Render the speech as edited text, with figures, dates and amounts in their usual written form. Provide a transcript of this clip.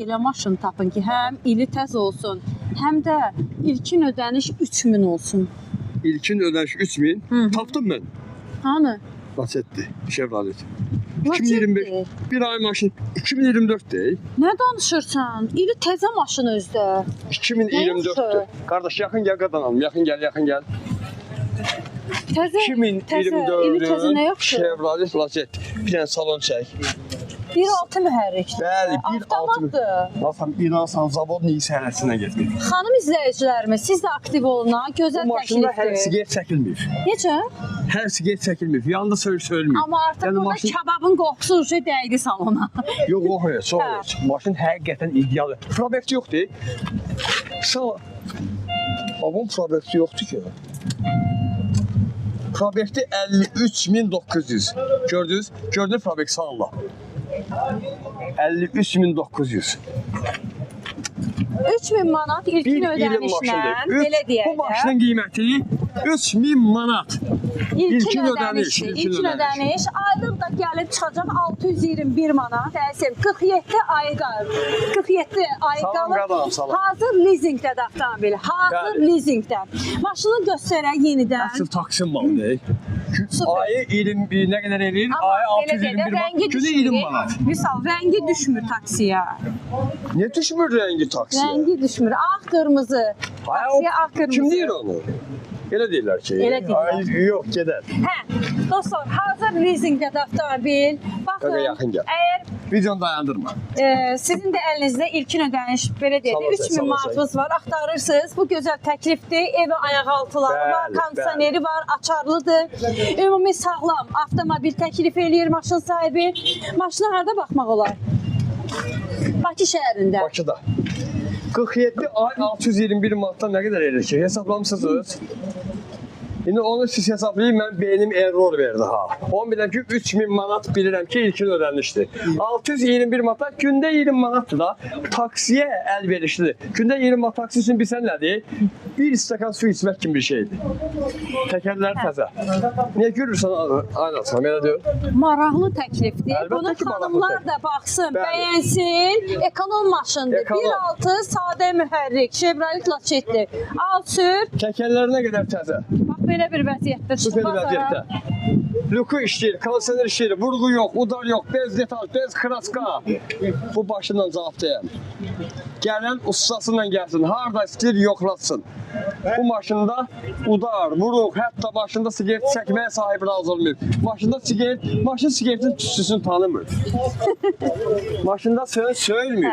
Elə maşın tapın ki, həm ili tez olsun, həm də ilkin ödəniş 3000 olsun. İlkin ödəniş 3000. Tapdım mən. Hanı? Lasetti, Chevrolet. Lasetti? 2025 bir ay maşın 2024 değil. Nə danışırsan? İli təzə maşın özdə. 2024'tü. Kardeş yakın gel kazanalım. Yakın gel. Təzə, ili təzə nə 2024'ün yoxdur? Chevrolet Lasetti. Bir tane salon çək. 1.6 mühərrikdir. Bəli, 1.6. Avtomatdır. Nasıl inansan zavod sənəsinə getmir. Xanım izləyicilərimiz, siz də aktiv olun ha. Gözəl Bu maşında hər təklifdir. siqet çəkilmir. Necə? Hər siqet çəkilmir. Yanda söylmür. Amma artıq Yəni burada maşın- kababın qoxusu ucu dəydi salona. Yox, yox, soğuk. Maşın həqiqətən idealdır. Probekt yoxdur. Bunun probekti yoxdur ki. Probekti 53.900. Gördünüz? Gördünüz probekt sağ Allah. 53.900. 3000 manat ilkin Bir ilin ödənişlə, maşındır. belə deyək Bu də. maşının qiyməti 3000 manat. İlkin ödəniş, ilkin ödəniş aylıq da gəlib çıxacaq 621 manat. Təəssüf 47 ay qalır. 47 ay Salam qalır. qadam, salam. Hazır lizinqdədir avtomobil. Hazır Bəli. lizinqdə. Maşını göstərək yenidən. Əsl taksim malıdır. Süper. Ayı 21 nə qədər eləyir? Amma Ayı belə deyək 621 də, manat. rəngi Günü 20 düşmür. manat. Misal, rəngi düşmür taksiyə. Ne düşmür rəngi taksiyə? Rəngi düşmür. Ağ qırmızı. Taksiyə ağ qırmızı. Kim deyir onu? Elə deyirlər ki. Elə deyirlər. Ay, yox, gedər. Hə, dostlar, hazır lizinqdədir avtomobil. Baxın, Qaqa, yaxın gəl. əgər Videonu dayandırma. sizin də əlinizdə ilkin ödəniş belə deyək, Sağ ol, 3000 sağ ol, manatınız var, axtarırsınız. Bu gözəl təklifdir. Ev ayaqaltıları var, Bəli, kondisioneri var, açarlıdır. Ümumi sağlam avtomobil təklif eləyir maşın sahibi. Maşına harda baxmaq olar? Bakı şəhərində. Bakıda. 47 ay 621 manatdan nə qədər edir ki? Hesablamısınız? İndi onu siz hesablayın, mən beynim error verdi ha. Onu biləm ki 3000 manat bilirəm ki ilkin ödənişdir. 621 manat gündə 20 manatdır da taksiyə əlverişlidir. Gündə 20 manat taksi üçün bilsən nədir? Bir stəkan su içmək kimi bir şeydir. Təkərlər təzə. Niyə görürsən aynasam elə deyir? Maraqlı təklifdir. Əlbəttə Bunu ki, maraqlı xanımlar təklif. da baxsın, Bəli. bəyənsin. Ekonom maşındır. Ekonom. 1.6 sadə mühərrik, Chevrolet Lacetti. Al sür. Təkərlərinə qədər təzə. Bax belə bir vəziyyətdə Süper vəziyyətdə. Luku işləyir, kondisioner işləyir, vurğu yox, udar yox, bez detal, bez kraska. Bu başından cavabdayım. Gələn ustasıyla gəlsin, harda istəyir yoxlatsın. Bu maşında udar, vuruq, hətta maşında sigaret çəkməyə sahibi razı olmuyor. Maşında sigaret, maşın sigaretin tüstüsünü tanımır. Maşında söylmür.